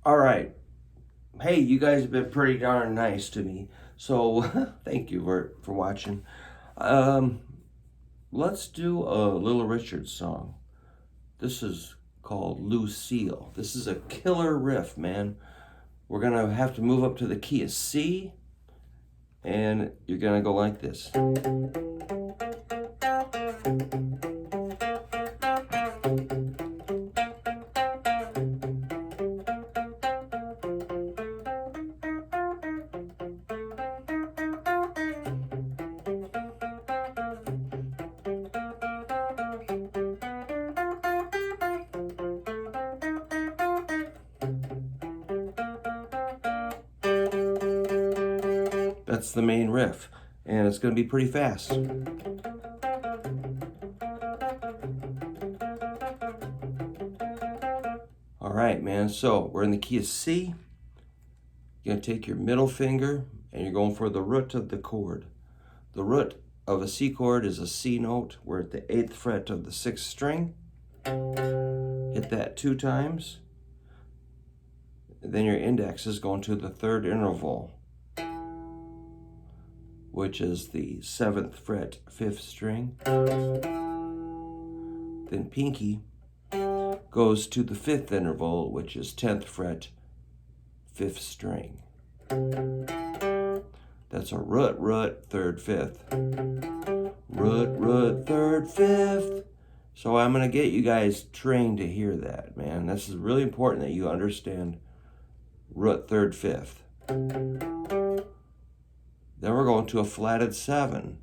All right. Hey, you guys have been pretty darn nice to me. So thank you for watching. Um, let's do a Little Richard song. This is called Lucille. This is a killer riff, man. We're gonna have to move up to the key of C, and you're gonna go like this. That's the main riff, and it's gonna be pretty fast. All right, man, so we're in the key of C. You're gonna take your middle finger and you're going for the root of the chord. The root of a C chord is a C note. We're at the 8th fret of the 6th string. Hit that 2 times. Then your index is going to the 3rd interval, which is the 7th fret, 5th string. Then pinky goes to the 5th interval, which is 10th fret, 5th string. That's a root, 3rd, 5th. Root, 3rd, 5th. So I'm going to get you guys trained to hear that, man. This is really important that you understand root, 3rd, 5th. Then we're going to a flatted 7.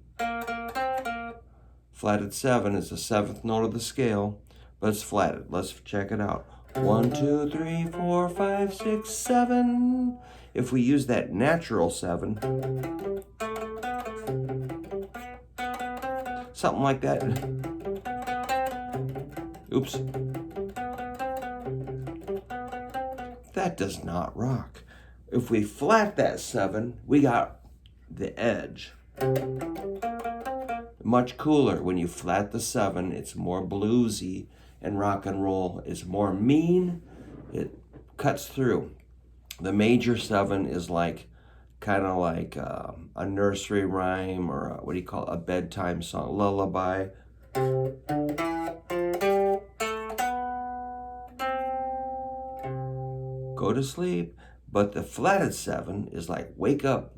Flatted 7 is the 7th note of the scale, but it's flatted. Let's check it out. 1, 2, 3, 4, 5, 6, 7. If we use that natural 7, something like that. Oops. That does not rock. If we flat that 7, we got the edge. Much cooler when you flat the 7. It's more bluesy, and rock and roll is more mean. It cuts through. The major 7 is kind of like a nursery rhyme, or what do you call it? A bedtime song, lullaby. Go to sleep. But the flatted 7 is like, wake up,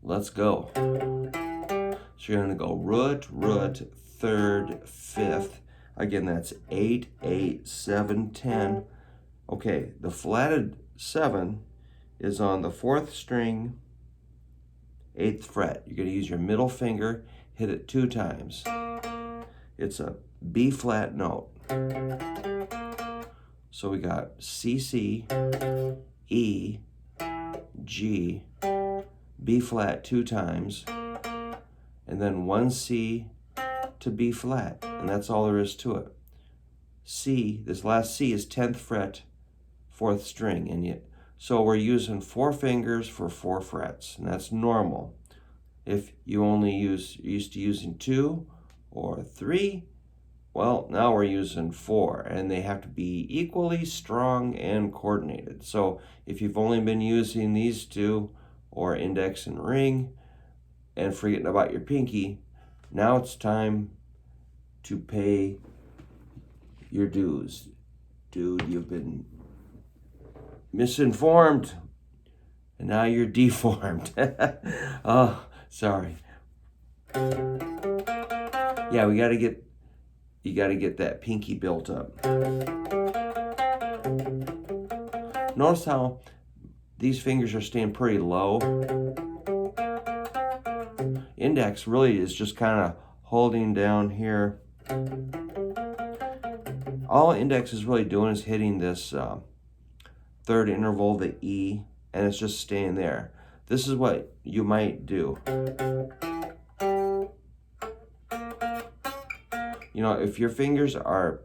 let's go. So you're gonna go root, 3rd, 5th. Again, that's 8, 8, 7, 10. Okay, the flatted 7 is on the 4th string, 8th fret. You're gonna use your middle finger, hit it 2 times. It's a B flat note. So we got C, C, E, G, B flat 2 times, and then 1 C to B flat, and that's all there is to it. C, this last C is 10th fret, 4th string, and so we're using 4 fingers for 4 frets, and that's normal. If you only used to using 2 or 3, well, now we're using 4, and they have to be equally strong and coordinated. So if you've only been using these 2, or index and ring, and forgetting about your pinky, now it's time to pay your dues. Dude, you've been misinformed, and now you're deformed. Oh, sorry. Yeah, you gotta get that pinky built up. Notice how these fingers are staying pretty low. Index really is just kind of holding down here. All index is really doing is hitting this 3rd interval, the E, and it's just staying there. This is what you might do. You know, if your fingers are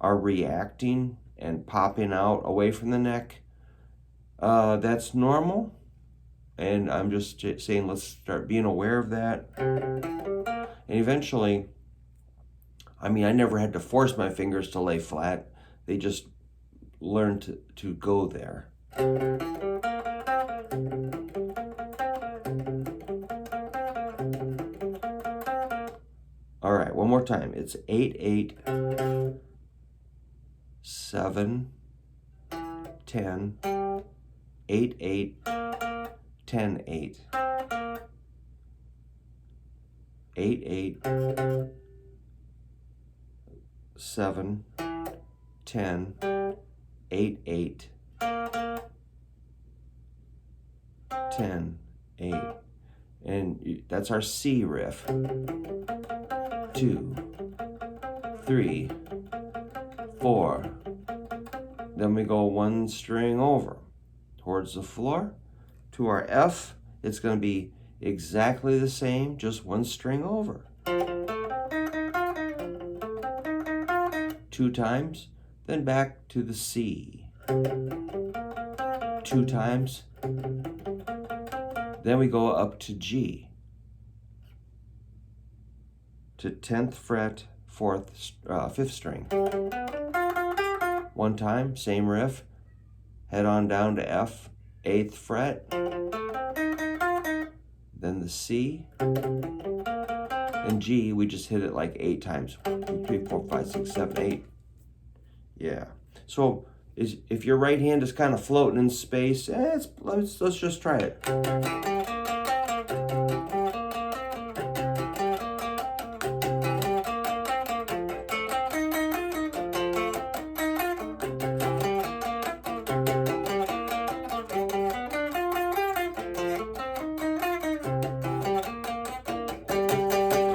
reacting and popping out away from the neck, that's normal. And I'm just saying, let's start being aware of that. And eventually, I mean, I never had to force my fingers to lay flat. They just learned to go there. All right, one more time. It's 8, 8, 7, 10, 8, 8, 10, 8. 8, 8, 7, 10, 8, 8, 10, 8. And that's our C riff. 2, 3, 4. Then we go one string over towards the floor. To our F, it's going to be exactly the same, just one string over. 2 times, then back to the C. 2 times, then we go up to G. To 10th fret, 5th string. 1 time, same riff, head on down to F, 8th fret, then the C, and G, we just hit it like 8 times. 1, 2, 3, 4, 5, 6, 7, 8. Yeah. So if your right hand is kind of floating in space, let's just try it.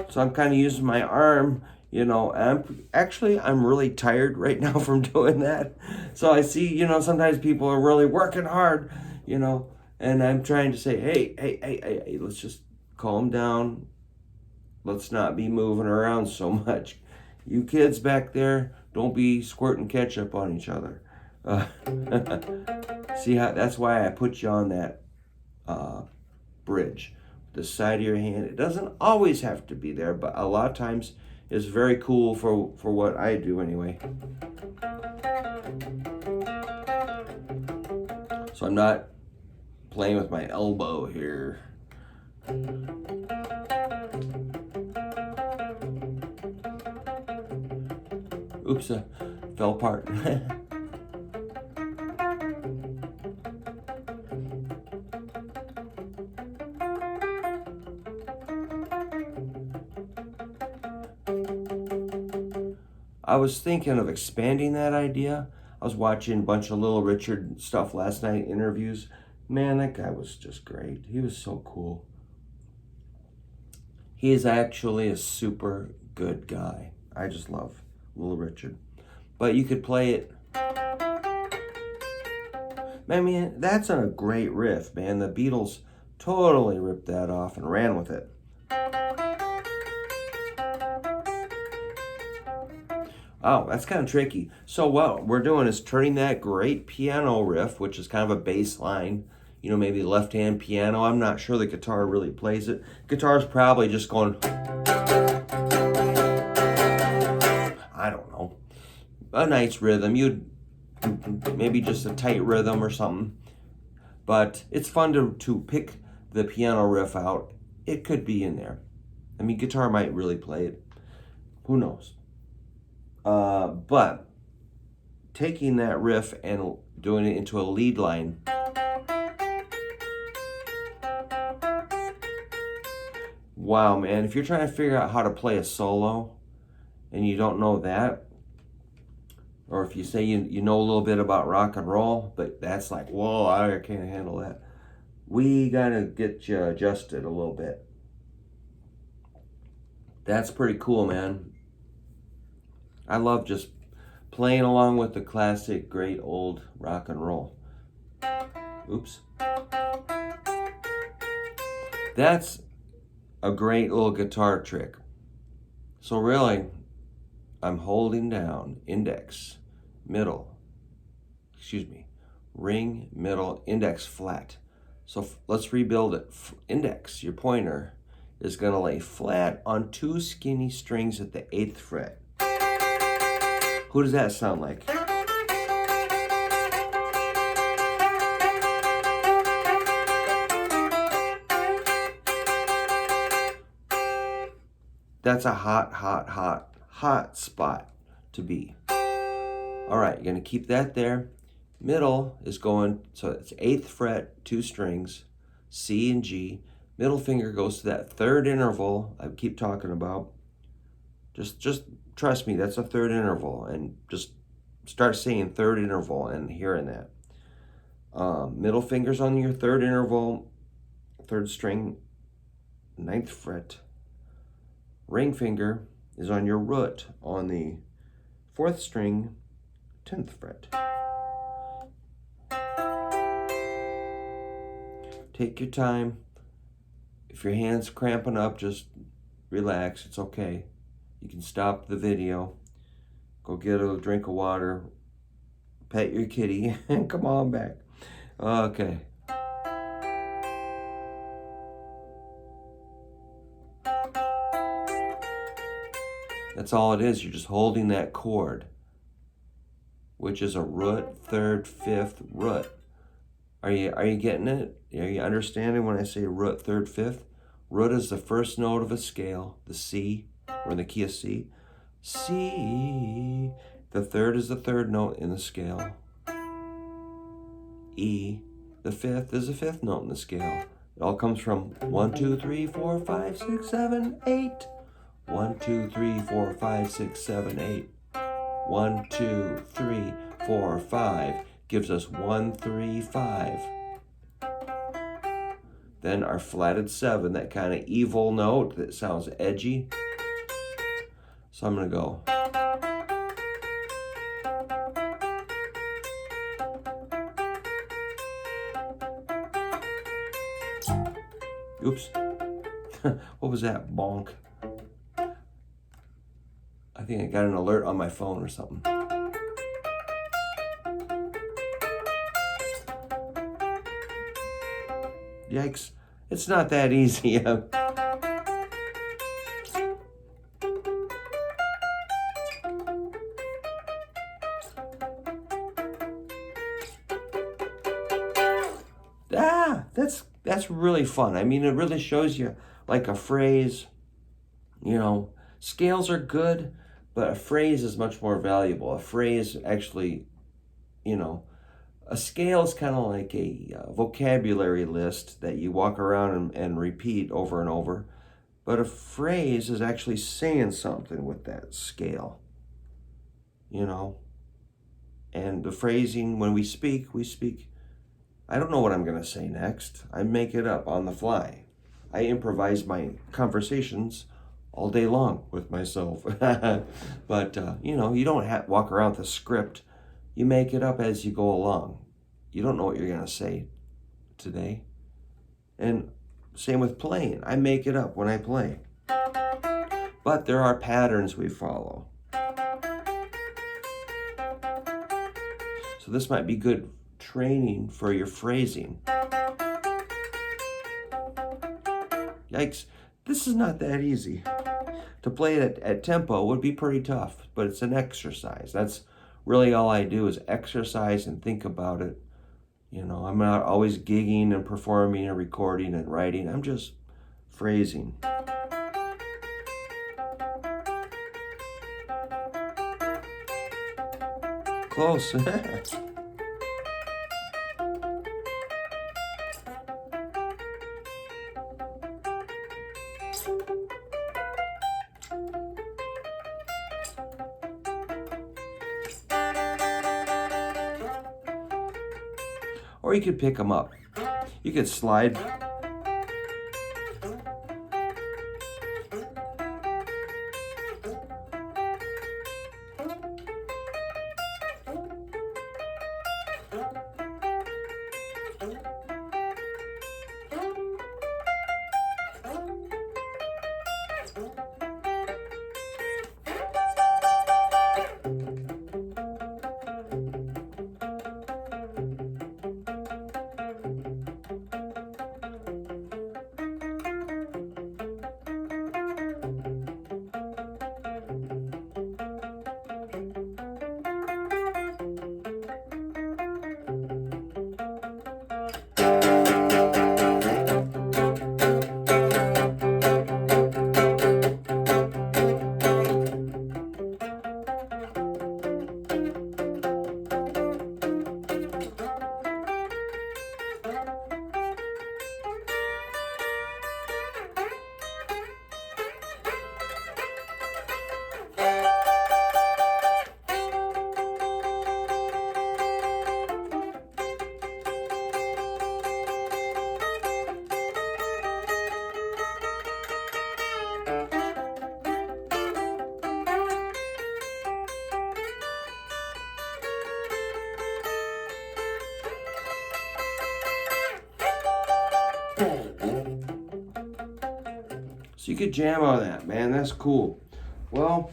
So I'm kind of using my arm, you know. I'm really tired right now from doing that. So I see, you know, sometimes people are really working hard, you know, and I'm trying to say, hey, let's just calm down. Let's not be moving around so much. You kids back there, don't be squirting ketchup on each other. See how, that's why I put you on that bridge. The side of your hand. It doesn't always have to be there, but a lot of times it's very cool for what I do anyway. So I'm not playing with my elbow here. Oops, fell apart. I was thinking of expanding that idea. I was watching a bunch of Little Richard stuff last night, interviews. Man, that guy was just great. He was so cool. He is actually a super good guy. I just love Little Richard. But you could play it. Man, that's a great riff, man. The Beatles totally ripped that off and ran with it. Oh, that's kind of tricky. So what we're doing is turning that great piano riff, which is kind of a bass line, you know, maybe left-hand piano. I'm not sure the guitar really plays it. Guitar's probably just going, I don't know, a nice rhythm. Maybe just a tight rhythm or something. But it's fun to pick the piano riff out. It could be in there. I mean, guitar might really play it. Who knows? But taking that riff and doing it into a lead line. Wow, man, if you're trying to figure out how to play a solo and you don't know that, or if you say you know a little bit about rock and roll, but that's like, whoa, I can't handle that. We gotta get you adjusted a little bit. That's pretty cool, man. I love just playing along with the classic, great old rock and roll. Oops. That's a great little guitar trick. So really, I'm holding down index, middle, ring, middle, index, flat. So let's rebuild it. Index, your pointer, is gonna lay flat on 2 skinny strings at the 8th fret. Who does that sound like? that's a hot, hot, hot, hot spot to be. All right, you're gonna keep that there. Middle is going, so it's 8th fret, 2 strings, C and G. Middle finger goes to that 3rd interval I keep talking about. Just trust me, that's a 3rd interval, and just start saying 3rd interval and hearing that. Middle finger's on your 3rd interval, 3rd string, 9th fret. Ring finger is on your root on the 4th string, 10th fret. Take your time. If your hand's cramping up, just relax, it's okay. You can stop the video, go get a drink of water, pet your kitty, and come on back. Okay. That's all it is. You're just holding that chord, which is a root, 3rd, 5th, root. Are you getting it? Are you understanding when I say root, 3rd, 5th? Root is the first note of a scale, the C. We're in the key of C. C. The 3rd is the 3rd note in the scale. E. The 5th is the 5th note in the scale. It all comes from 1, 2, 3, 4, 5, 6, 7, 8. 1, 2, 3, 4, 5, 6, 7, 8. 1, 2, 3, 4, 5 gives us 1, 3, 5. Then our flatted 7, that kind of evil note that sounds edgy. So I'm going to go. Oops. What was that? Bonk. I think I got an alert on my phone or something. Yikes. It's not that easy. That's really fun. I mean, it really shows you like a phrase. You know, scales are good, but a phrase is much more valuable. A phrase actually, you know, a scale is kind of like a vocabulary list that you walk around and repeat over and over. But a phrase is actually saying something with that scale, you know. And the phrasing, when we speak, I don't know what I'm going to say next. I make it up on the fly. I improvise my conversations all day long with myself. But, you know, you don't walk around with a script. You make it up as you go along. You don't know what you're going to say today. And same with playing. I make it up when I play. But there are patterns we follow. So this might be good training for your phrasing. Yikes, this is not that easy. To play it at tempo would be pretty tough, but it's an exercise. That's really all I do is exercise and think about it. You know, I'm not always gigging and performing and recording and writing. I'm just phrasing. Close. Or you could pick them up. You could slide. So you could jam on that, man. That's cool. Well,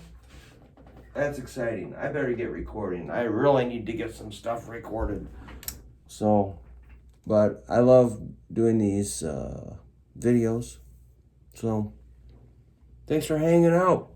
that's exciting. I better get recording. I really need to get some stuff recorded. So, but I love doing these videos. So, thanks for hanging out.